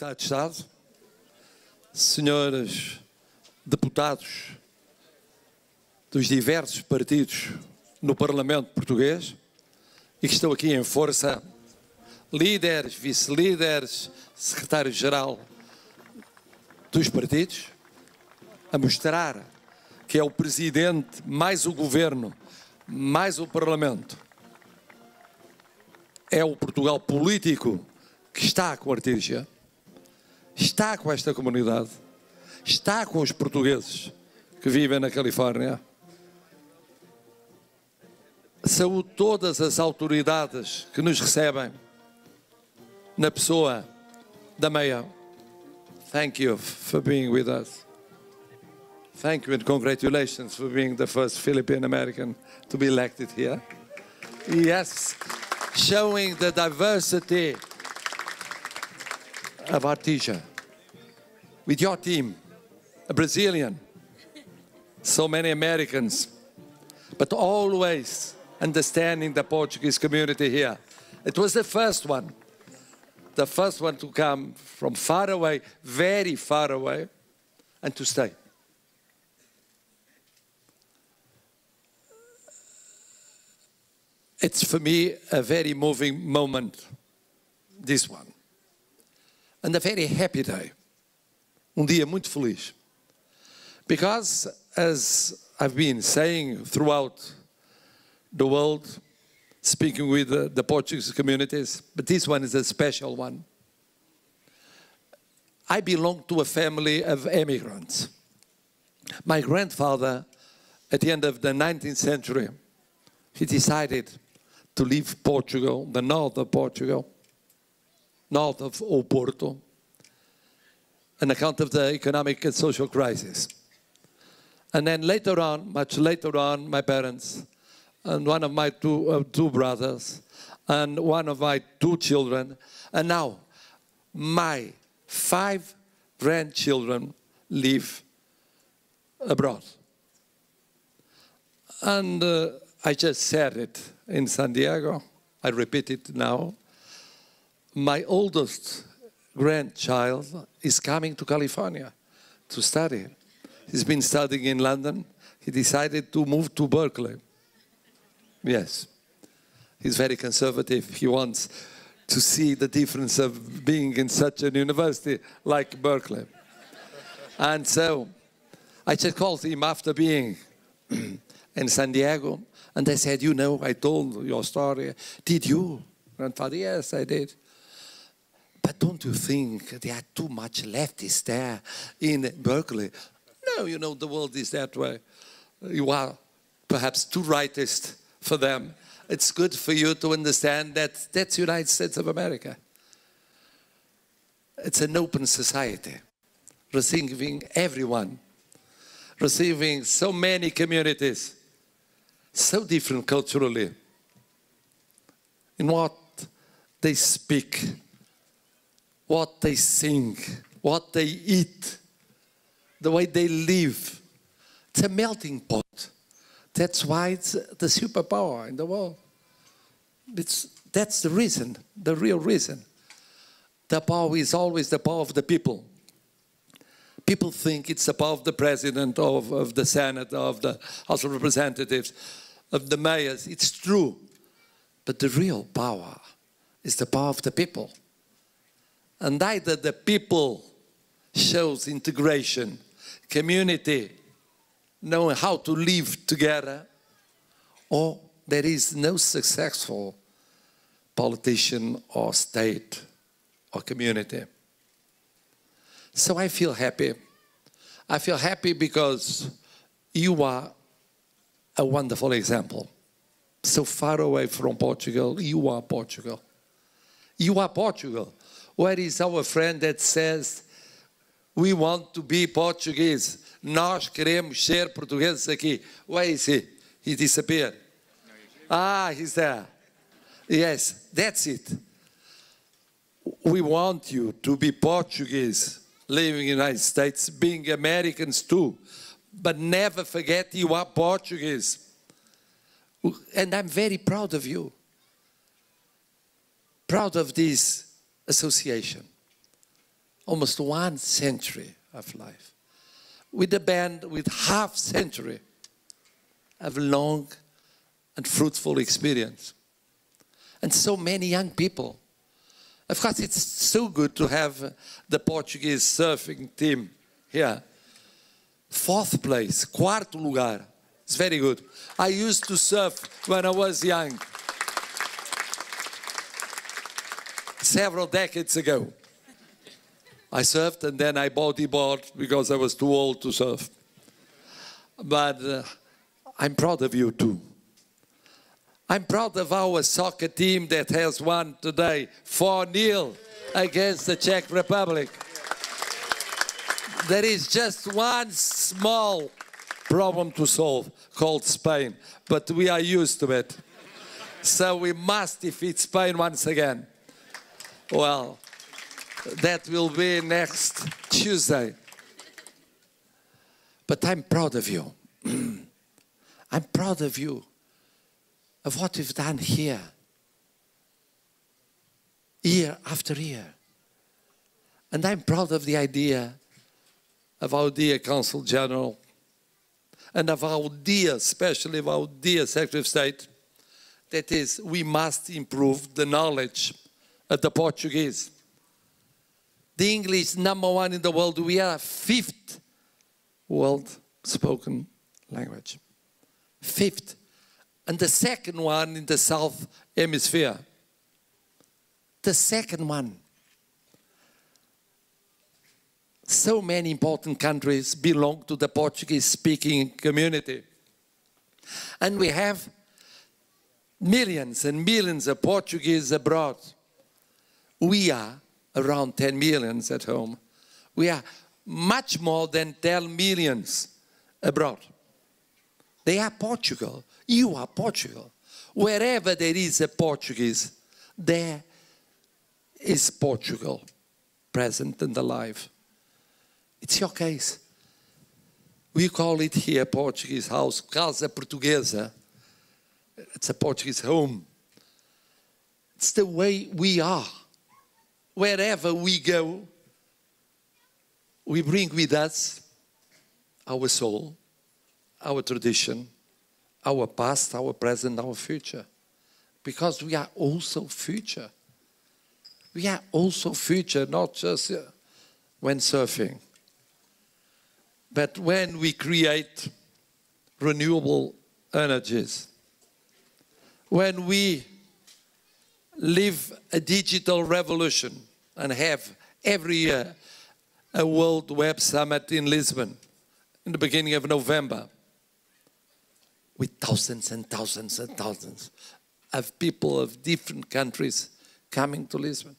Secretário de Estado, senhores deputados dos diversos partidos no Parlamento português e que estão aqui em força, líderes, vice-líderes, secretário-geral dos partidos, a mostrar que é o Presidente, mais o Governo, mais o Parlamento. É o Portugal político que está com a Artígia, está com esta comunidade, está com os portugueses que vivem na Califórnia. Saúdo todas as autoridades que nos recebem na pessoa da Mayor. Thank you for being with us. Thank you and congratulations for being the first Philippine American to be elected here. Yes, showing the diversity of Artesia. With your team, a Brazilian, so many Americans, but always understanding the Portuguese community here. It was the first one to come from far away, very far away, and to stay. It's for me a very moving moment, this one. And a very happy day. Dia muito feliz. Because, as I've been saying throughout the world, speaking with the Portuguese communities, but this one is a special one. I belong to a family of immigrants. My grandfather, at the end of the 19th century, he decided to leave Portugal, the north of Portugal, north of Oporto, on account of the economic and social crisis. And then later on, much later on, my parents and one of my two brothers and one of my two children, and now my 5 grandchildren live abroad. And I just said it in San Diego, I repeat it now. My oldest grandchild is coming to California to study. He's been studying in London. He decided to move to Berkeley. Yes, he's very conservative. He wants to see the difference of being in such a university like Berkeley. And so I just called him after being in San Diego, and I said, you know, I told your story. Did you, grandfather? Yes, I did. But don't you think there are too much leftists there in Berkeley? No, you know, the world is that way. You are perhaps too rightist for them. It's good for you to understand that that's the United States of America. It's an open society, receiving everyone, receiving so many communities, so different culturally, in what they speak, what they sing, what they eat, the way they live. It's a melting pot. That's why it's the superpower in the world. That's the reason, the real reason. The power is always the power of the people. People think it's the power of the president, of the Senate, of the House of Representatives, of the mayors. It's true. But the real power is the power of the people. And either the people shows integration, community, knowing how to live together, or there is no successful politician or state or community. So I feel happy. I feel happy because you are a wonderful example. So far away from Portugal, you are Portugal. You are Portugal. Where is our friend that says, we want to be Portuguese? Nós queremos ser portugueses aqui. Where is he? He disappeared. Ah, he's there. Yes, that's it. We want you to be Portuguese, living in the United States, being Americans too. But never forget you are Portuguese. And I'm very proud of you. Proud of this association. almost 1 century of life. With a band with half century of long and fruitful experience. And so many young people. Of course, it's so good to have the Portuguese surfing team here. 4th place, 4º lugar. It's very good. I used to surf when I was young, several decades ago. I surfed and then I bodyboarded because I was too old to surf. But I'm proud of you too. I'm proud of our soccer team that has won today 4-0 against the Czech Republic. There is just one small problem to solve called Spain, but we are used to it. So we must defeat Spain once again. Well, that will be next Tuesday. But I'm proud of you. I'm proud of you, of what you've done here, year after year. And I'm proud of the idea of our dear Consul General and of our dear, especially of our dear Secretary of State, that is, we must improve the knowledge of the Portuguese. The English, #1 in the world, we are 5th world spoken language. 5th. And the 2nd one in the South Hemisphere. The 2nd one. So many important countries belong to the Portuguese-speaking community. And we have millions and millions of Portuguese abroad. We are around 10 millions at home. We are much more than 10 millions abroad. They are Portugal. You are Portugal. Wherever there is a Portuguese, there is Portugal present and alive. It's your case. We call it here Portuguese house, Casa Portuguesa. It's a Portuguese home. It's the way we are. Wherever we go, we bring with us our soul, our tradition, our past, our present, our future. Because we are also future. We are also future, not just when surfing, but when we create renewable energies, when we live a digital revolution and have every year a World Web Summit in Lisbon in the beginning of November with thousands and thousands and thousands of people of different countries coming to Lisbon.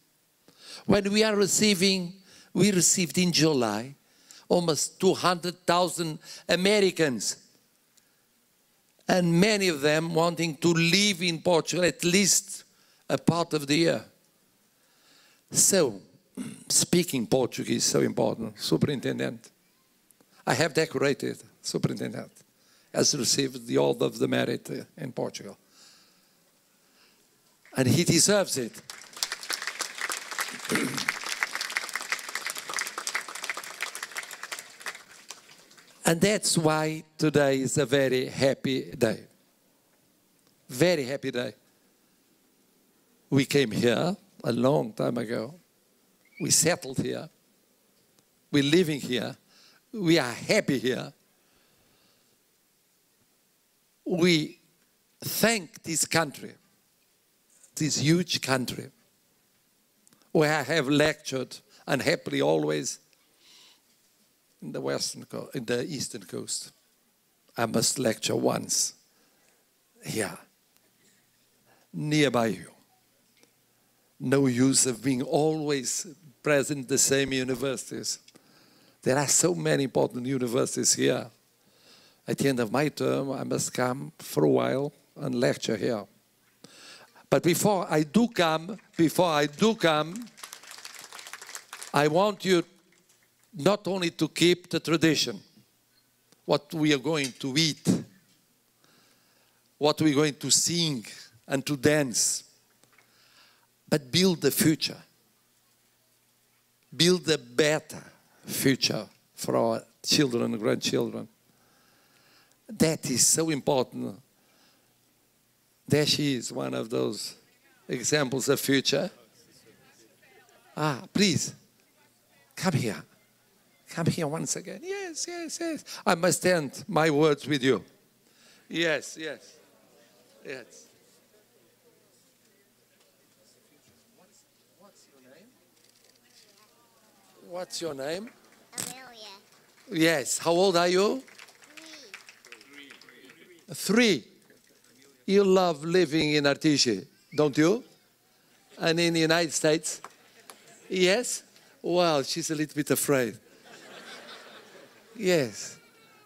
When we received in July almost 200,000 Americans, and many of them wanting to live in Portugal at least a part of the year. So, speaking Portuguese is so important. Superintendent. I have decorated Superintendent. Has received the Order of the Merit in Portugal. And he deserves it. And that's why today is a very happy day. Very happy day. We came here a long time ago. We settled here. We're living here. We are happy here. We thank this country, this huge country, where I have lectured unhappily always in the eastern coast. I must lecture once here, nearby you. No use of being always present in the same universities. There are so many important universities here. At the end of my term, I must come for a while and lecture here. But before I do come, I want you not only to keep the tradition, what we are going to eat, what we're going to sing and to dance, but build the future. build a better future for our children and grandchildren. That is so important. There she is, one of those examples of future. Please, come here. Come here once again. Yes, yes, yes. I must end my words with you. Yes, yes, yes. What's your name? What's your name? Amelia. Yes. How old are you? 3. 3. You love living in Arteche, don't you? And in the United States? Yes? Well, she's a little bit afraid. Yes.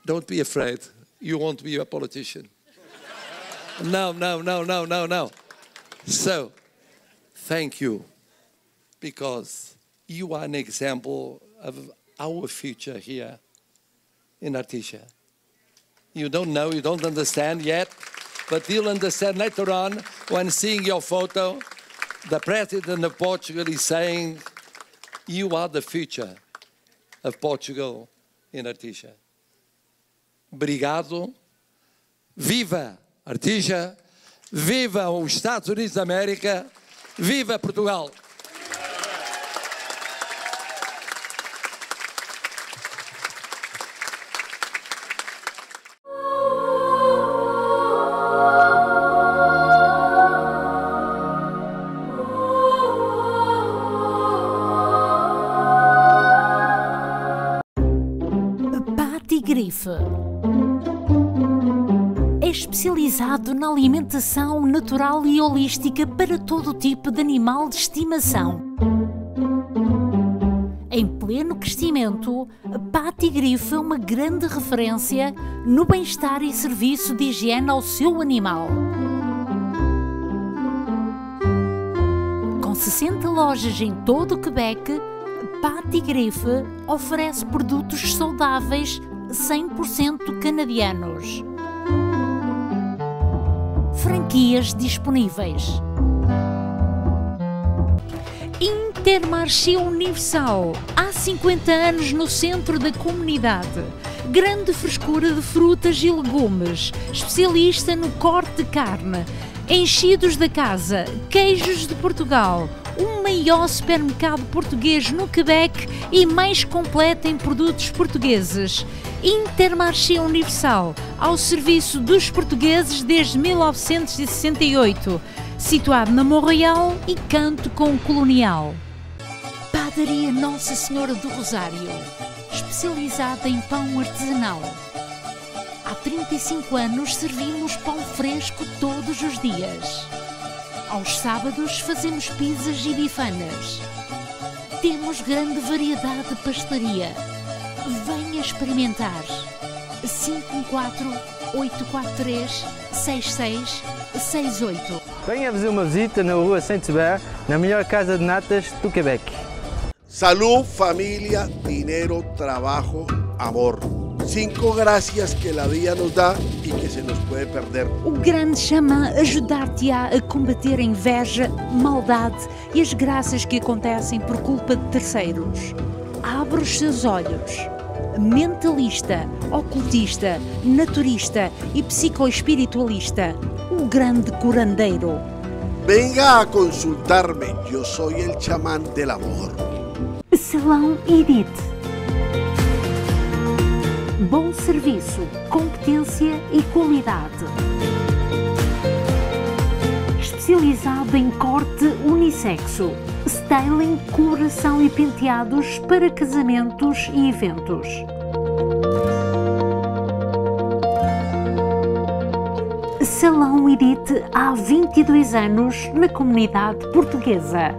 Don't be afraid. You won't be a politician. No, no, no, no, no, no. So, thank you. Because you are an example of our future here in Arteche. You don't know, you don't understand yet, but you'll understand later on when seeing your photo. The President of Portugal is saying, you are the future of Portugal in Arteche. Obrigado. Viva Arteche. Viva os Estados Unidos da América. Viva Portugal. Patigrife é especializado na alimentação natural e holística para todo tipo de animal de estimação. Em pleno crescimento, a Patigrife é uma grande referência no bem-estar e serviço de higiene ao seu animal. Com 60 lojas em todo o Quebec, Patigrife oferece produtos saudáveis 100% canadianos. Franquias disponíveis. Intermarché Universal, há 50 anos no centro da comunidade. Grande frescura de frutas e legumes, especialista no corte de carne, enchidos da casa, queijos de Portugal, o maior supermercado português no Quebec e mais completo em produtos portugueses. Intermarché Universal, ao serviço dos portugueses desde 1968, situado na Montreal e canto com o Colonial. Padaria Nossa Senhora do Rosário, especializada em pão artesanal. Há 35 anos servimos pão fresco todos os dias. Aos sábados fazemos pizzas e bifanas. Temos grande variedade de pastelaria. Venha experimentar. 514-843-6668. Venha fazer uma visita na rua Saint-Hubert, na melhor casa de natas do Quebec. Salud, familia, dinero, trabajo, amor. 5 gracias que la vida nos da y que se nos puede perder. O grande xamã ajudar-te-á a combater a inveja, maldade e as graças que acontecem por culpa de terceiros. Abre os seus olhos. Mentalista, ocultista, naturista e psicoespiritualista. O grande curandeiro. Venga a consultarme, yo soy el chamán del amor. Salão Edith. Bom serviço, competência e qualidade. Especializado em corte unissexo, styling, coloração e penteados para casamentos e eventos. Salão Edith há 22 anos na comunidade portuguesa.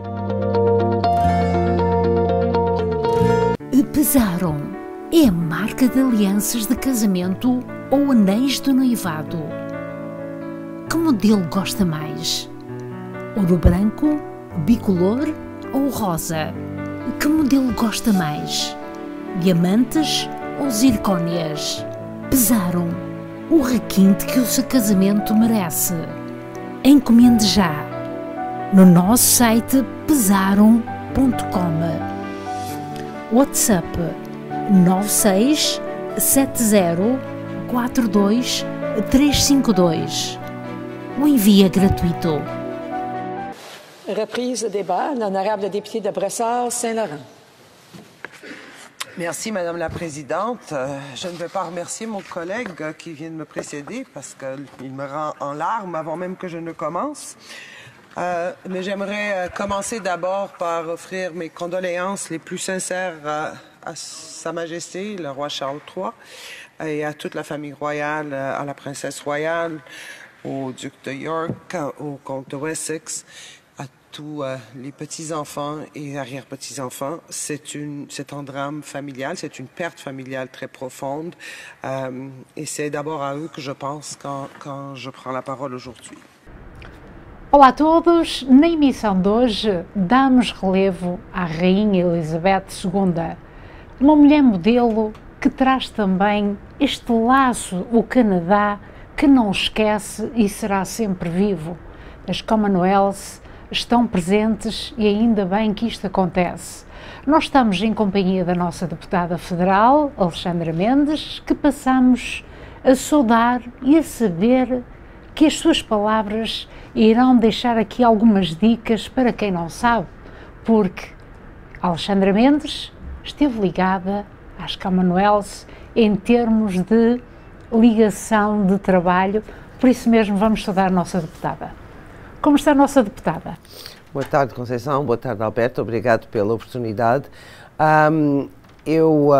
Pesaram é a marca de alianças de casamento ou anéis de noivado. Que modelo gosta mais? Ouro branco, bicolor ou rosa? Que modelo gosta mais? Diamantes ou zircónias? Pesaram o requinte que o seu casamento merece. Encomende já no nosso site pesaram.com. WhatsApp 967042 352. O envio é gratuito. Reprise du débat, l'honorable député de Bressard-Saint-Laurent. Merci, Madame la Présidente. Je ne vais pas remercier mon collègue qui vient de me précéder parce qu'il me rend en larmes avant même que je ne commence. Mais j'aimerais commencer d'abord par offrir mes condoléances les plus sincères à Sa Majesté, le roi Charles III, et à toute la famille royale, à la princesse royale, au duc de York, au comte de Wessex, à tous les petits-enfants et arrière-petits-enfants. C'est un drame familial, c'est une perte familiale très profonde. Et c'est d'abord à eux que je pense quand je prends la parole aujourd'hui. Olá a todos, na emissão de hoje damos relevo à Rainha Elizabeth II, uma mulher modelo que traz também este laço, o Canadá, que não esquece e será sempre vivo. As Commonwealth estão presentes e ainda bem que isto acontece. Nós estamos em companhia da nossa deputada federal, Alexandra Mendes, que passamos a saudar e a saber que as suas palavras irão deixar aqui algumas dicas para quem não sabe, porque Alexandra Mendes esteve ligada às Commonwealth em termos de ligação de trabalho, por isso mesmo vamos saudar a nossa deputada. Como está a nossa deputada? Boa tarde, Conceição. Boa tarde, Alberto. Obrigado pela oportunidade. Eu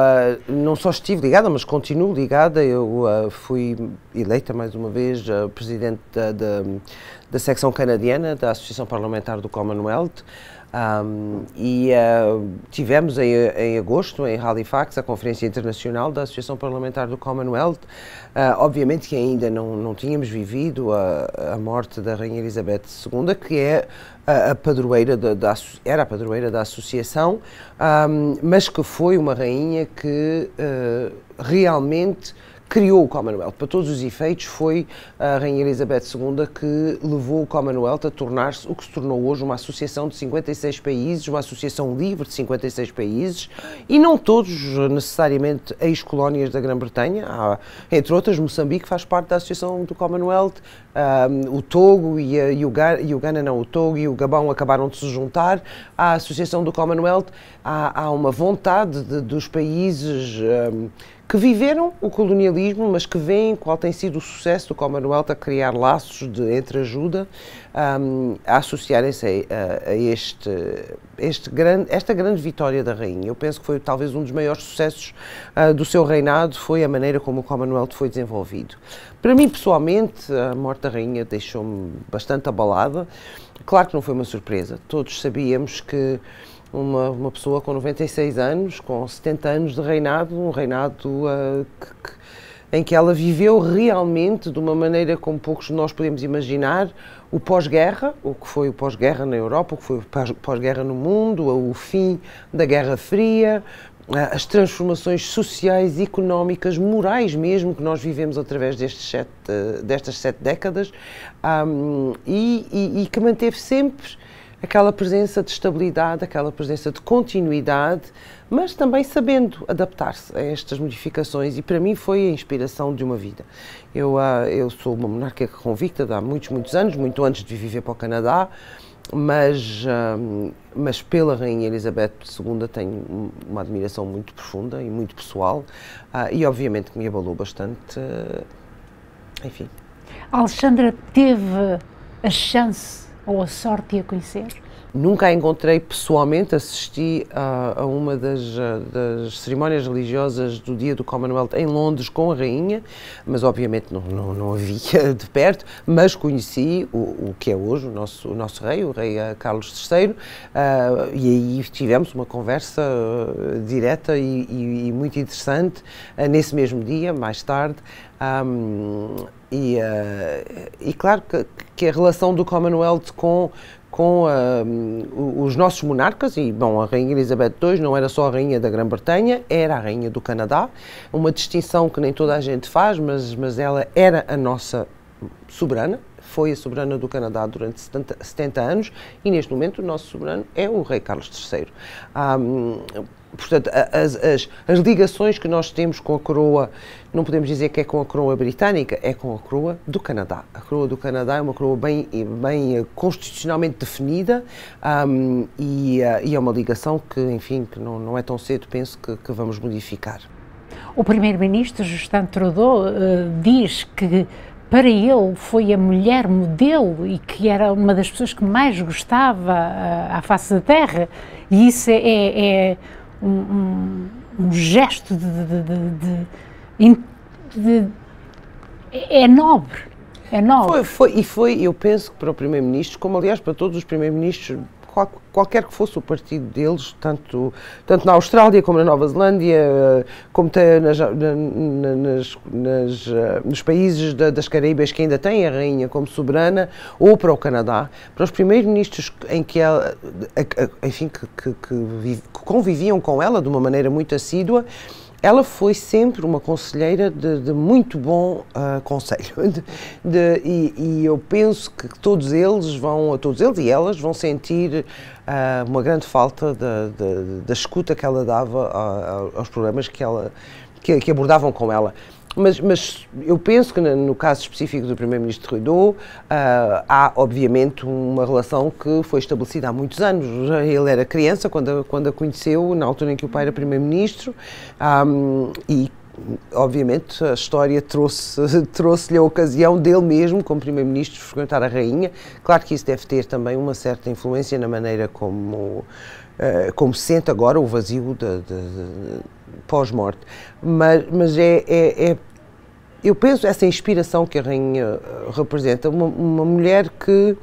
não só estive ligada, mas continuo ligada. Eu fui eleita mais uma vez presidente da secção canadiana da Associação Parlamentar do Commonwealth. Tivemos em agosto, em Halifax, a Conferência Internacional da Associação Parlamentar do Commonwealth. Obviamente que ainda não tínhamos vivido a morte da Rainha Elizabeth II, que é era a padroeira da associação, mas que foi uma rainha que realmente criou o Commonwealth. Para todos os efeitos, foi a Rainha Elizabeth II que levou o Commonwealth a tornar-se o que se tornou hoje, uma associação de 56 países, uma associação livre de 56 países, e não todos necessariamente ex-colónias da Grã-Bretanha. Entre outras, Moçambique faz parte da associação do Commonwealth, o Togo e o Ghana, não, o Togo e o Gabão acabaram de se juntar à associação do Commonwealth. Há uma vontade dos países que viveram o colonialismo, mas que veem qual tem sido o sucesso do Commonwealth a criar laços de entreajuda, a associarem-se a esta grande vitória da rainha. Eu penso que foi talvez um dos maiores sucessos do seu reinado, foi a maneira como o Commonwealth foi desenvolvido. Para mim, pessoalmente, a morte da rainha deixou-me bastante abalada. Claro que não foi uma surpresa, todos sabíamos que uma pessoa com 96 anos, com 70 anos de reinado, um reinado em que ela viveu realmente de uma maneira como poucos de nós podemos imaginar, o pós-guerra, o que foi o pós-guerra na Europa, o que foi o pós-guerra no mundo, o fim da Guerra Fria, as transformações sociais, económicas, morais mesmo, que nós vivemos através destas 7 décadas, e que manteve sempre aquela presença de estabilidade, aquela presença de continuidade, mas também sabendo adaptar-se a estas modificações, e para mim foi a inspiração de uma vida. Eu sou uma monarca convicta de há muitos anos, muito antes de viver para o Canadá, mas pela Rainha Elizabeth II tenho uma admiração muito profunda e muito pessoal, e obviamente que me abalou bastante, enfim. A Alexandra teve a chance ou a sorte de a conhecer? Nunca a encontrei pessoalmente, assisti a uma das cerimónias religiosas do dia do Commonwealth em Londres com a rainha, mas obviamente não a via de perto, mas conheci o que é hoje o nosso rei, o rei Carlos III, e aí tivemos uma conversa direta e muito interessante nesse mesmo dia, mais tarde. E claro que a relação do Commonwealth com os nossos monarcas, e bom, a Rainha Elizabeth II não era só a Rainha da Grã-Bretanha, era a Rainha do Canadá, uma distinção que nem toda a gente faz, mas ela era a nossa soberana, foi a soberana do Canadá durante 70 anos, e neste momento o nosso soberano é o rei Carlos III. portanto, as ligações que nós temos com a coroa, não podemos dizer que é com a coroa britânica, é com a coroa do Canadá. A coroa do Canadá é uma coroa bem constitucionalmente definida, e é uma ligação que, enfim, que não é tão cedo, penso, que vamos modificar. O primeiro-ministro Justin Trudeau diz que para ele foi a mulher modelo e que era uma das pessoas que mais gostava à face da terra, e isso é um gesto é nobre, é nobre. Eu penso que para o primeiro-ministro, como aliás para todos os primeiros-ministros, qualquer que fosse o partido deles, tanto na Austrália como na Nova Zelândia, como nos países das Caraíbas que ainda têm a rainha como soberana, ou para o Canadá, para os primeiros-ministros em que ela, enfim, que conviviam com ela de uma maneira muito assídua, ela foi sempre uma conselheira de muito bom conselho. E eu penso que todos eles e elas vão sentir uma grande falta da escuta que ela dava aos problemas que abordavam com ela. Mas eu penso que no caso específico do primeiro-ministro Trudeau, há obviamente uma relação que foi estabelecida há muitos anos. Ele era criança quando a conheceu, na altura em que o pai era primeiro-ministro, e obviamente a história trouxe-lhe a ocasião dele mesmo, como primeiro-ministro, frequentar a rainha. Claro que isso deve ter também uma certa influência na maneira como se sente agora o vazio pós-morte. Mas eu penso essa inspiração que a rainha representa, uma mulher que,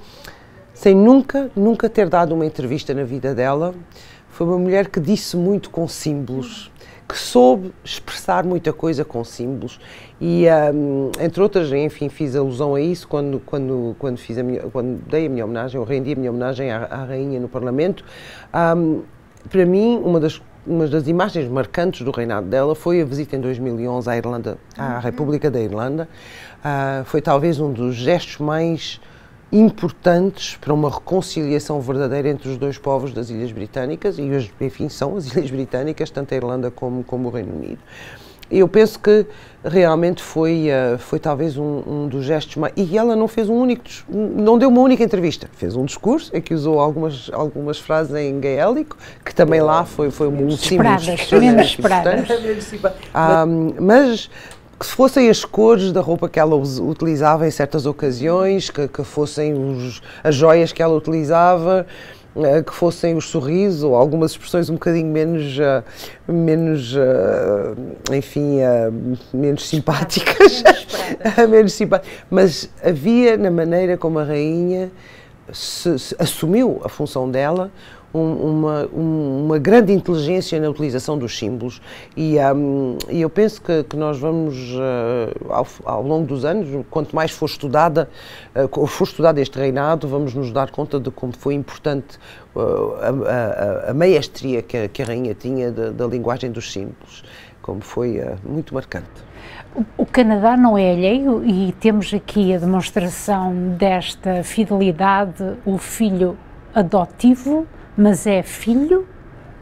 sem nunca ter dado uma entrevista na vida dela, foi uma mulher que disse muito com símbolos, que soube expressar muita coisa com símbolos, e entre outras, enfim, fiz alusão a isso quando dei a minha homenagem, ou rendi a minha homenagem à rainha no Parlamento. Para mim, uma das imagens marcantes do reinado dela foi a visita em 2011 à Irlanda, à República da Irlanda. Foi talvez um dos gestos mais importantes para uma reconciliação verdadeira entre os dois povos das Ilhas Britânicas, e hoje, enfim, são as Ilhas Britânicas, tanto a Irlanda como o Reino Unido. Eu penso que realmente foi talvez um dos gestos mais... E ela não fez não deu uma única entrevista. Fez um discurso em que usou algumas frases em gaélico, que também lá foi um símbolo importante. Mas que fossem as cores da roupa que ela utilizava em certas ocasiões, que fossem as joias que ela utilizava, que fossem os sorrisos ou algumas expressões um bocadinho menos simpáticas, mas havia na maneira como a rainha se assumiu a função dela uma grande inteligência na utilização dos símbolos, e eu penso que nós vamos, ao longo dos anos, quanto mais for estudado este reinado, vamos nos dar conta de como foi importante a maestria que a rainha tinha da linguagem dos símbolos, como foi muito marcante. O Canadá não é alheio, e temos aqui a demonstração desta fidelidade, o filho adotivo, mas é filho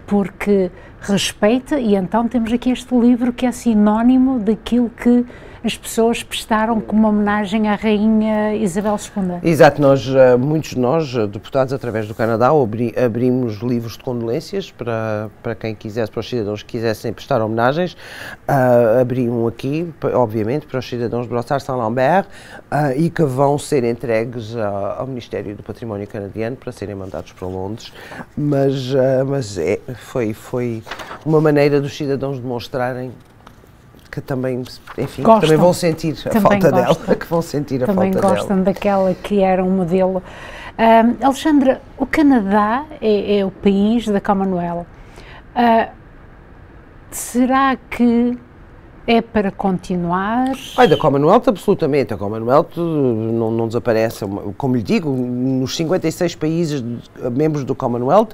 porque respeita, e então temos aqui este livro que é sinónimo daquilo que as pessoas prestaram como homenagem à Rainha Isabel II. Exato, muitos de nós, deputados através do Canadá, abrimos livros de condolências para quem quisesse, para os cidadãos que quisessem prestar homenagens. Abri um aqui, obviamente, para os cidadãos de Brossard-Saint-Lambert, e que vão ser entregues ao Ministério do Património Canadiano para serem mandados para Londres. Mas foi uma maneira dos cidadãos demonstrarem que também, enfim, também vão sentir a falta dela, que vão sentir a falta dela. Também gostam daquela que era um modelo. Alexandra, o Canadá é o país da Commonwealth. Será que é para continuar? Da Commonwealth, absolutamente. A Commonwealth não desaparece. Como lhe digo, nos 56 países membros do Commonwealth,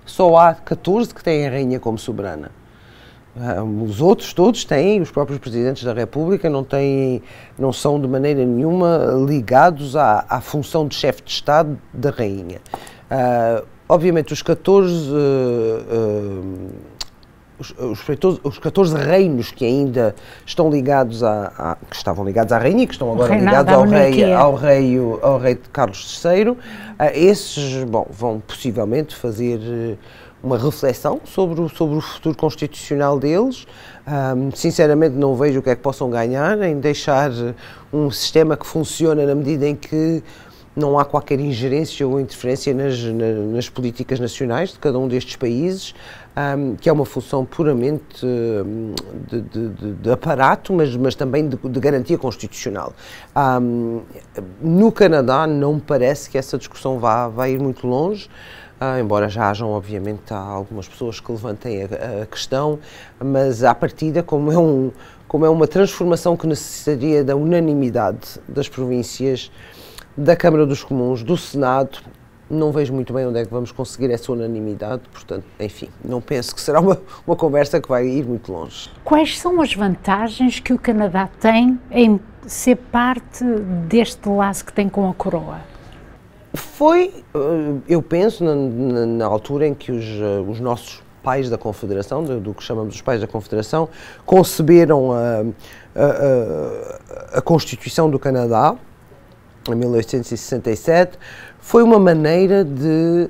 só há 14 que têm a rainha como soberana. Os outros todos têm, os próprios presidentes da República não são de maneira nenhuma ligados à função de chefe de Estado da rainha. Obviamente os 14 os 14 reinos que ainda estão ligados que estavam ligados à rainha, que estão agora ligados ao rei Carlos III, esses, bom, vão possivelmente fazer uma reflexão sobre o futuro constitucional deles. Sinceramente não vejo o que é que possam ganhar em deixar um sistema que funciona na medida em que não há qualquer ingerência ou interferência nas políticas nacionais de cada um destes países, que é uma função puramente de aparato, mas também de garantia constitucional. No Canadá não me parece que essa discussão vá ir muito longe, embora já hajam, obviamente, algumas pessoas que levantem a questão, mas à partida, como é uma transformação que necessitaria da unanimidade das províncias, da Câmara dos Comuns, do Senado, não vejo muito bem onde é que vamos conseguir essa unanimidade, portanto, enfim, não penso que será uma conversa que vai ir muito longe. Quais são as vantagens que o Canadá tem em ser parte deste laço que tem com a coroa? Eu penso, na altura em que os nossos pais da Confederação, do que chamamos os pais da Confederação, conceberam a Constituição do Canadá, em 1867, foi uma maneira de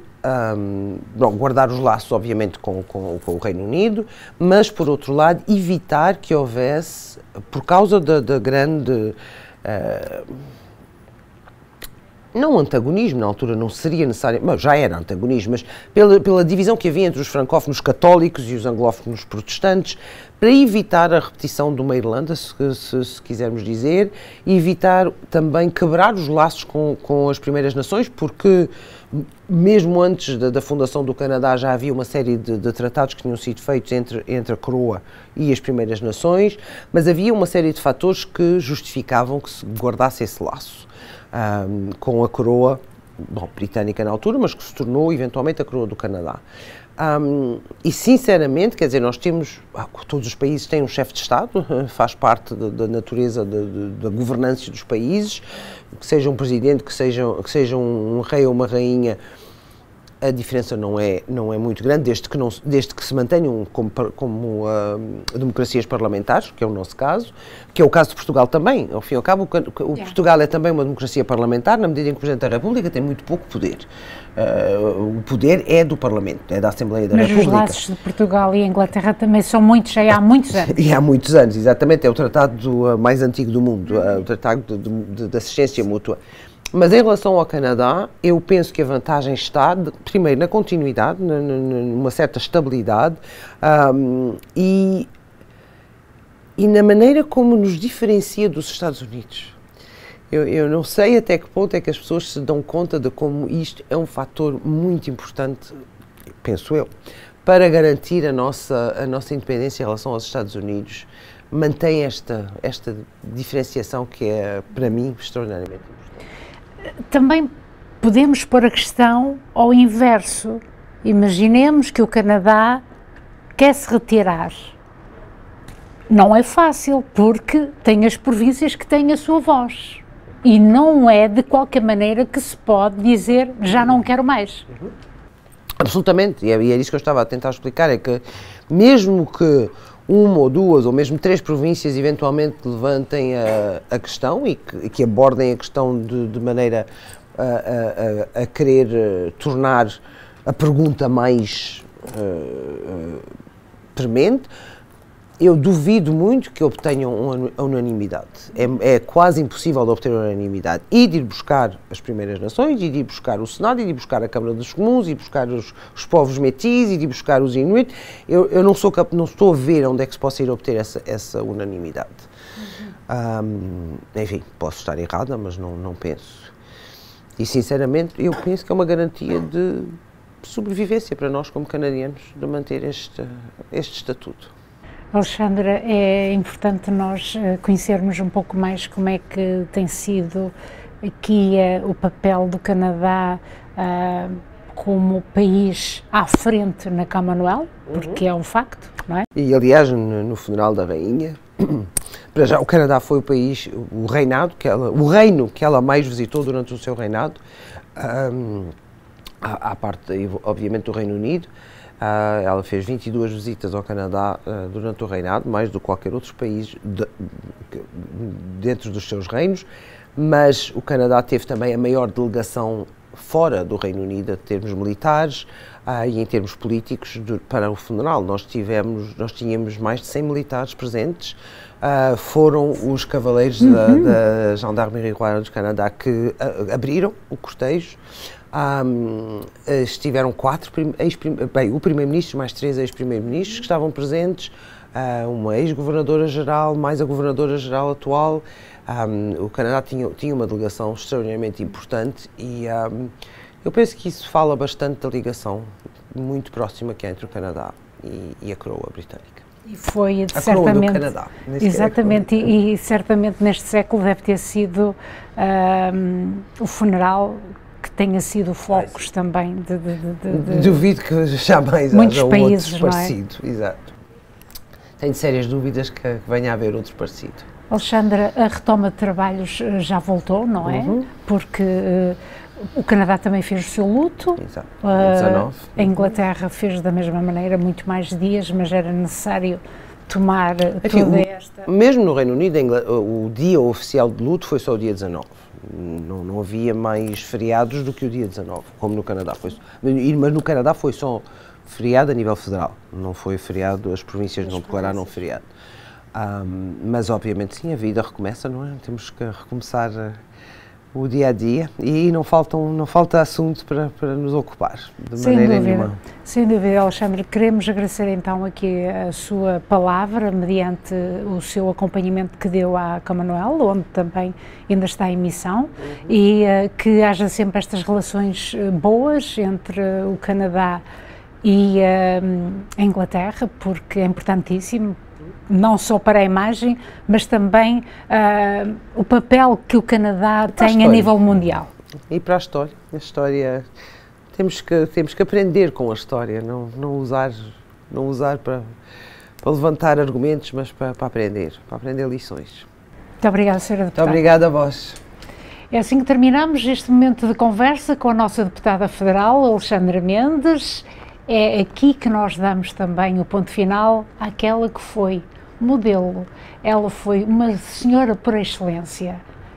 guardar os laços, obviamente, com o Reino Unido, mas, por outro lado, evitar que houvesse, por causa da grande... não antagonismo, na altura não seria necessário, mas já era antagonismo, mas pela divisão que havia entre os francófonos católicos e os anglófonos protestantes, para evitar a repetição de uma Irlanda, se quisermos dizer, e evitar também quebrar os laços com as primeiras nações, porque mesmo antes da fundação do Canadá já havia uma série de tratados que tinham sido feitos entre a coroa e as primeiras nações, mas havia uma série de fatores que justificavam que se guardasse esse laço. Com a coroa, britânica na altura, mas que se tornou eventualmente a coroa do Canadá. E sinceramente, quer dizer, nós temos, todos os países têm um chefe de Estado, faz parte da natureza da governança dos países, que seja um presidente, que seja um rei ou uma rainha, a diferença não é muito grande, desde que se mantenham como democracias parlamentares, que é o nosso caso, que é o caso de Portugal também. Ao fim e ao cabo, Portugal é também uma democracia parlamentar, na medida em que o Presidente da República tem muito pouco poder. O poder é do Parlamento, é da Assembleia da República. Mas os laços de Portugal e Inglaterra também são muitos, já há muitos anos. E há muitos anos, exatamente, é o tratado mais antigo do mundo, o tratado de assistência mútua. Mas em relação ao Canadá, eu penso que a vantagem está, primeiro, na continuidade, numa certa estabilidade e na maneira como nos diferencia dos Estados Unidos. Eu não sei até que ponto é que as pessoas se dão conta de como isto é um fator muito importante, penso eu, para garantir a nossa independência em relação aos Estados Unidos. Mantém esta diferenciação que é, para mim, extraordinariamente importante. Também podemos pôr a questão ao inverso. Imaginemos que o Canadá quer se retirar. Não é fácil, porque tem as províncias que têm a sua voz. E não é de qualquer maneira que se pode dizer já não quero mais. Absolutamente, e é isso que eu estava a tentar explicar, é que mesmo que uma ou duas ou mesmo três províncias eventualmente levantem a questão e que abordem a questão de maneira a querer tornar a pergunta mais premente, eu duvido muito que obtenham a unanimidade. É quase impossível de obter a unanimidade. E de ir buscar as primeiras nações, e de ir buscar o Senado, e de ir buscar a Câmara dos Comuns, e de buscar os povos metis, e de ir buscar os Inuit. Eu não estou a ver onde é que se possa ir obter essa unanimidade. Enfim, posso estar errada, mas não penso. E, sinceramente, eu penso que é uma garantia de sobrevivência para nós, como canadianos, de manter este estatuto. Alexandra, é importante nós conhecermos um pouco mais como é que tem sido aqui o papel do Canadá como país à frente na Commonwealth, porque é um facto, não é? E, aliás, no funeral da rainha, para já o Canadá foi o reino que ela mais visitou durante o seu reinado, à parte, obviamente, do Reino Unido. Ela fez 22 visitas ao Canadá durante o reinado, mais do que qualquer outro país dentro dos seus reinos, mas o Canadá teve também a maior delegação fora do Reino Unido, em termos militares e em termos políticos, para o funeral. Nós tínhamos mais de 100 militares presentes. Foram os cavaleiros da Gendarmerie Royale do Canadá que abriram o cortejo. Estiveram o primeiro-ministro, mais 3 ex-primeiros-ministros que estavam presentes, uma ex-governadora-geral, mais a governadora-geral atual. O Canadá tinha uma delegação extraordinariamente importante e eu penso que isso fala bastante da ligação muito próxima que há entre o Canadá e a coroa britânica. E foi a certamente coroa do Canadá. Exatamente, e certamente neste século deve ter sido o funeral que tenha sido focos também de duvido que jamais muitos haja países, outro parecido. Exato. Tenho sérias dúvidas que venha a haver outro parecido. Alexandra, a retoma de trabalhos já voltou, não é? Porque o Canadá também fez o seu luto. Exato. A Inglaterra fez da mesma maneira, muito mais dias, mas era necessário tomar toda esta... Mesmo no Reino Unido, o dia oficial de luto foi só o dia 19. Não havia mais feriados do que o dia 19, como no Canadá. Mas no Canadá foi só feriado a nível federal, não foi feriado, as províncias não declararam feriado. Mas obviamente sim, a vida recomeça, não é? Temos que recomeçar o dia a dia e não falta assunto para nos ocupar, de maneira nenhuma. Sem dúvida, Alexandre. Queremos agradecer então aqui a sua palavra, mediante o seu acompanhamento que deu à Commonwealth, onde também ainda está em missão, e que haja sempre estas relações boas entre o Canadá e a Inglaterra, porque é importantíssimo, não só para a imagem, mas também o papel que o Canadá tem a nível mundial. E para a história, temos que aprender com a história, não usar para levantar argumentos, mas para aprender lições. Muito obrigada, Sra. Deputada. Muito obrigada a vós. É assim que terminamos este momento de conversa com a nossa deputada federal, Alexandra Mendes. É aqui que nós damos também o ponto final àquela que foi modelo. Ela foi uma senhora por excelência.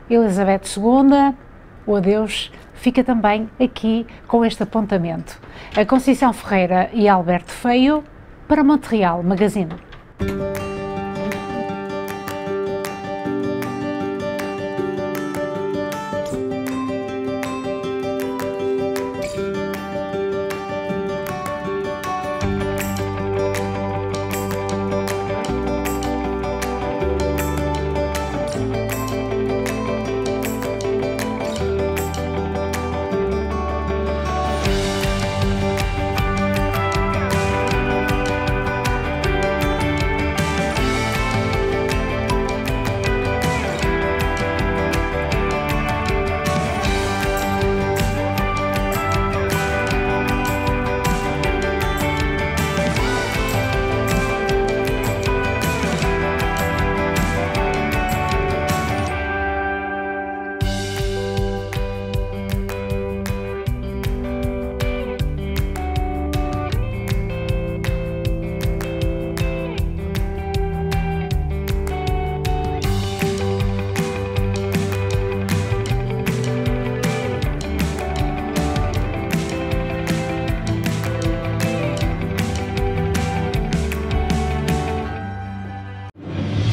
Elizabeth II, o adeus, fica também aqui com este apontamento. A Conceição Ferreira e Alberto Feio para Montreal Magazine.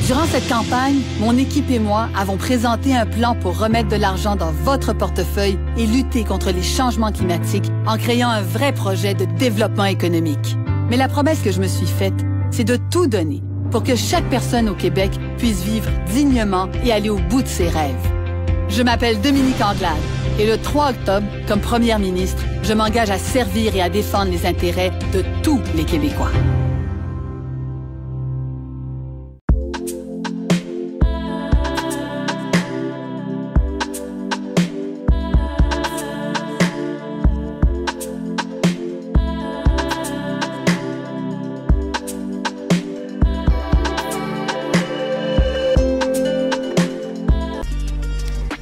Durant cette campagne, mon équipe et moi avons présenté un plan pour remettre de l'argent dans votre portefeuille et lutter contre les changements climatiques en créant un vrai projet de développement économique. Mais la promesse que je me suis faite, c'est de tout donner pour que chaque personne au Québec puisse vivre dignement et aller au bout de ses rêves. Je m'appelle Dominique Anglade et le 3 octobre, comme première ministre, je m'engage à servir et à défendre les intérêts de tous les Québécois.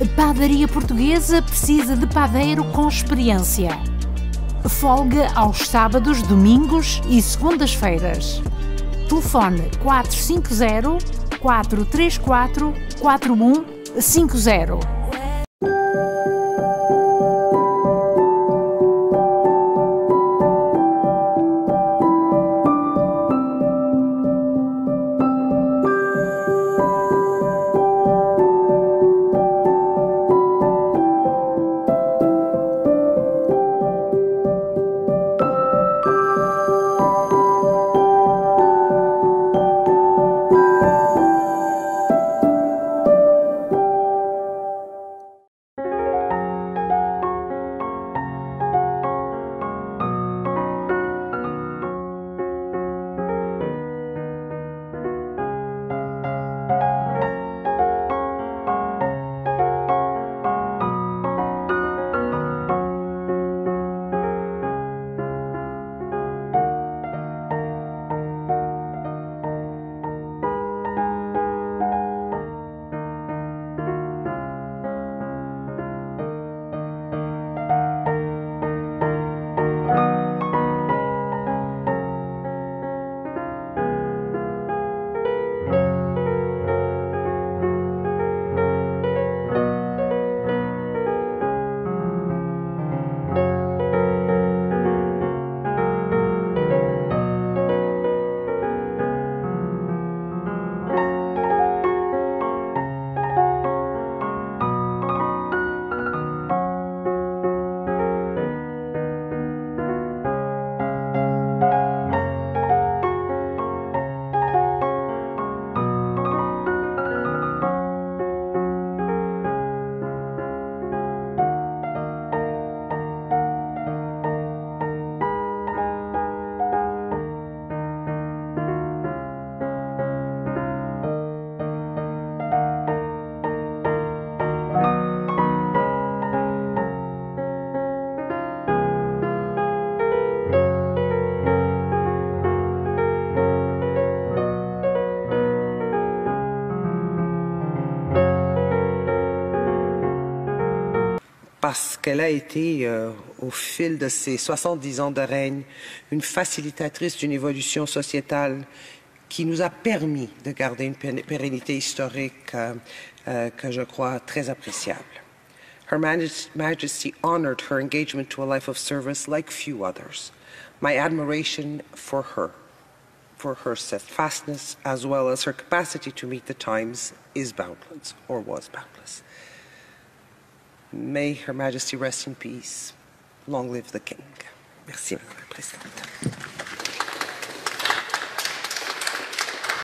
A padaria portuguesa precisa de padeiro com experiência. Folga aos sábados, domingos e segundas-feiras. Telefone 450-434-4150. Parce qu'elle a été, au fil de ses 70 ans de règne, une facilitatrice d'une évolution sociétale qui nous a permis de garder une pérennité historique que je crois très appréciable. Her Majesty honored her engagement to a life of service like few others. My admiration for her steadfastness, as well as her capacity to meet the times, is boundless, or was boundless. May Her Majesty rest in peace. Long live the King. Merci, Madame la Présidente.